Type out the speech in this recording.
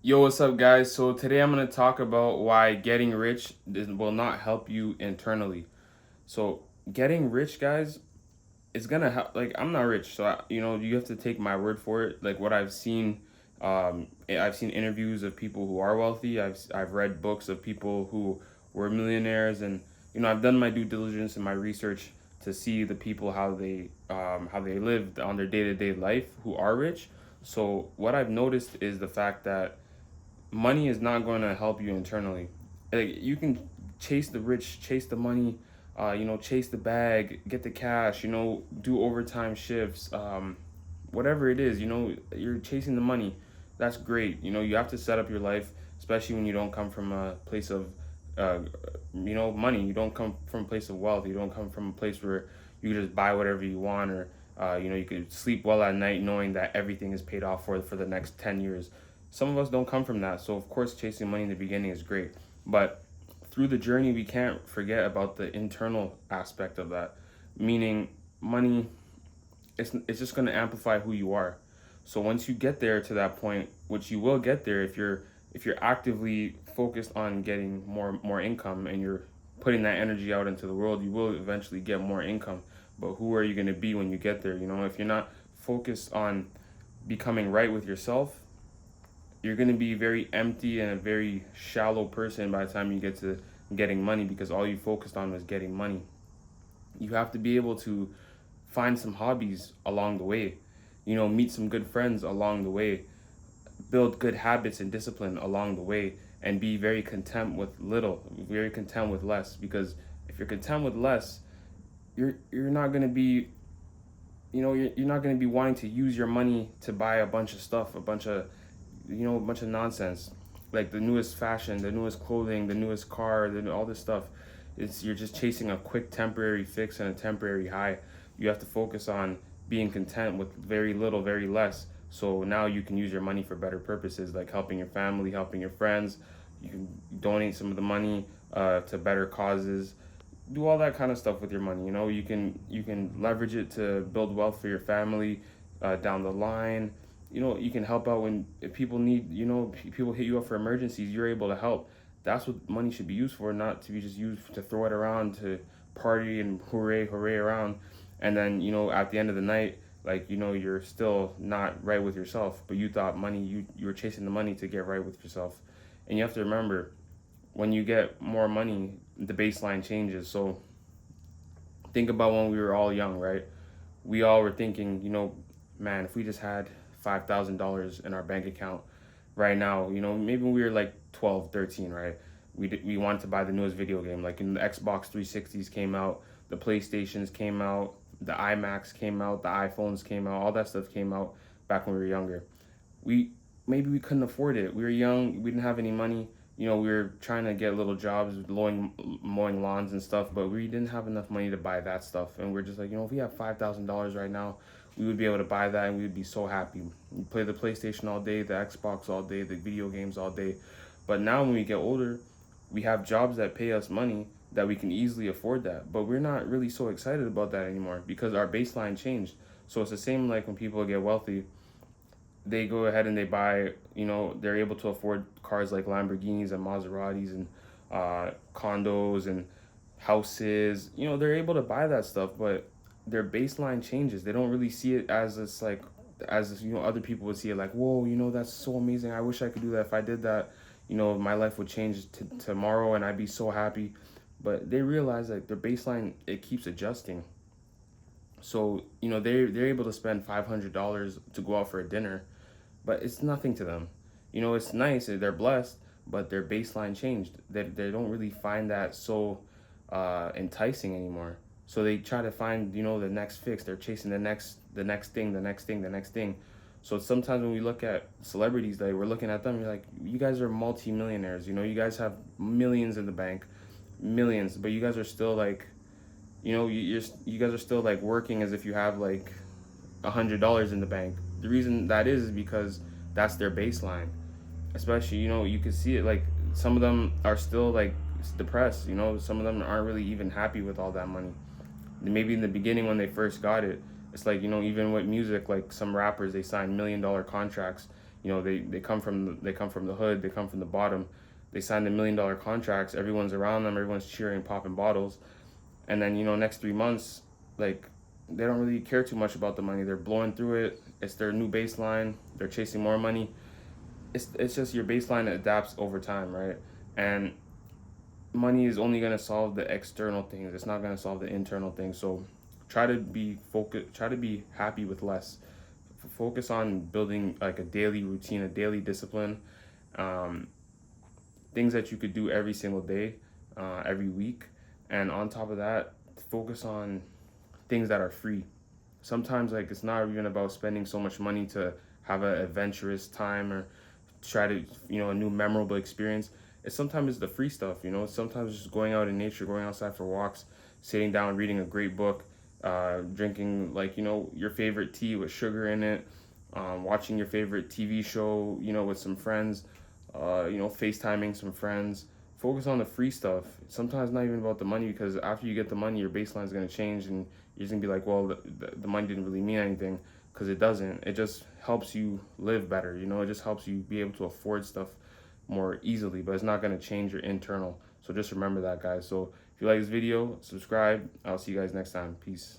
Yo, what's up, guys? So today I'm going to talk about why getting rich will not help you internally. So getting rich, guys, is going to help. Like, I'm not rich, so you have to take my word for it. Like what I've seen interviews of people who are wealthy. I've read books of people who were millionaires, and I've done my due diligence and my research to see the people how they live on their day to day life who are rich. So what I've noticed is the fact that money is not going to help you internally. Like you can chase the rich, chase the money, chase the bag, get the cash, do overtime shifts, whatever it is, you're chasing the money. That's great. You have to set up your life, especially when you don't come from a place of, uh, money. You don't come from a place of wealth. You don't come from a place where you can just buy whatever you want, or you could sleep well at night knowing that everything is paid off for the next 10 years. Some of us don't come from that, so of course chasing money in the beginning is great, but through the journey we can't forget about the internal aspect of that, meaning money, it's just going to amplify who you are. So once you get there to that point, which you will get there if you're actively focused on getting more income, and you're putting that energy out into the world, you will eventually get more income. But who are you going to be when you get there? If you're not focused on becoming right with yourself, you're going to be very empty and a very shallow person by the time you get to getting money, because all you focused on was getting money. You have to be able to find some hobbies along the way, meet some good friends along the way, build good habits and discipline along the way, and be very content with little, very content with less. Because if you're content with less, you're not going to be, you're not going to be wanting to use your money to buy a bunch of stuff, a bunch of nonsense, like the newest fashion, the newest clothing, the newest car, all this stuff. You're just chasing a quick temporary fix and a temporary high. You have to focus on being content with very little, very less. So now you can use your money for better purposes, like helping your family, helping your friends. You can donate some of the money to better causes. Do all that kind of stuff with your money. You can leverage it to build wealth for your family down the line. You can help out when if people need, people hit you up for emergencies, you're able to help. That's what money should be used for, not to be just used to throw it around to party and hooray around. And then, at the end of the night, like, you're still not right with yourself, but you thought you were chasing the money to get right with yourself. And you have to remember, when you get more money, the baseline changes. So think about when we were all young, right? We all were thinking, man, if we just had $5,000 in our bank account right now, maybe when we were like 12, 13, right? We wanted to buy the newest video game. Like in the Xbox 360s came out, the PlayStations came out, the iMacs came out, the iPhones came out, all that stuff came out back when we were younger. We Maybe we couldn't afford it. We were young, we didn't have any money. We were trying to get little jobs, mowing lawns and stuff, but we didn't have enough money to buy that stuff. And we're just like, if we have $5,000 right now, we would be able to buy that and we would be so happy. We play the PlayStation all day, the Xbox all day, the video games all day. But now when we get older, we have jobs that pay us money that we can easily afford that. But we're not really so excited about that anymore because our baseline changed. So it's the same like when people get wealthy, they go ahead and they buy, they're able to afford cars like Lamborghinis and Maseratis and condos and houses. They're able to buy that stuff, but their baseline changes. They don't really see it as it's like, other people would see it like, whoa, that's so amazing. I wish I could do that. If I did that, my life would change tomorrow and I'd be so happy. But they realize that their baseline, it keeps adjusting. So, they're able to spend $500 to go out for a dinner, but it's nothing to them. It's nice, they're blessed, but their baseline changed. They don't really find that so enticing anymore. So they try to find, the next fix. They're chasing the next thing, the next thing, the next thing. So sometimes when we look at celebrities, like we're looking at them, you're like, you guys are multi-millionaires. You guys have millions in the bank, millions, but you guys are still like, you guys are still like working as if you have like $100 in the bank. The reason that is because that's their baseline. Especially, you can see it, like some of them are still like depressed. Some of them aren't really even happy with all that money. Maybe in the beginning when they first got it, it's like, even with music, like some rappers, they sign $1 million contracts. You know, they come from the hood, they come from the bottom. They signed $1 million contracts. Everyone's around them. Everyone's cheering, popping bottles, and then, you know, next 3 months, like, they don't really care too much about the money. They're blowing through it. It's their new baseline. They're chasing more money. It's just your baseline adapts over time, right? And money is only going to solve the external things. It's not going to solve the internal things. So try to be focused, try to be happy with less. Focus on building like a daily routine, a daily discipline, um, things that you could do every single day, every week. And on top of that, focus on things that are free. Sometimes, like, it's not even about spending so much money to have an adventurous time or try to, you know, a new memorable experience. It's sometimes it's the free stuff, you know. Sometimes just going out in nature, going outside for walks, sitting down, reading a great book, drinking, like, you know, your favorite tea with sugar in it, watching your favorite TV show, you know, with some friends, you know, FaceTiming some friends. Focus on the free stuff. Sometimes not even about the money, because after you get the money, your baseline is going to change and you're just going to be like, well, the money didn't really mean anything, because it doesn't. It just helps you live better, you know. It just helps you be able to afford stuff more easily, but it's not going to change your internal. So just remember that, guys. So if you like this video, subscribe. I'll see you guys next time. Peace.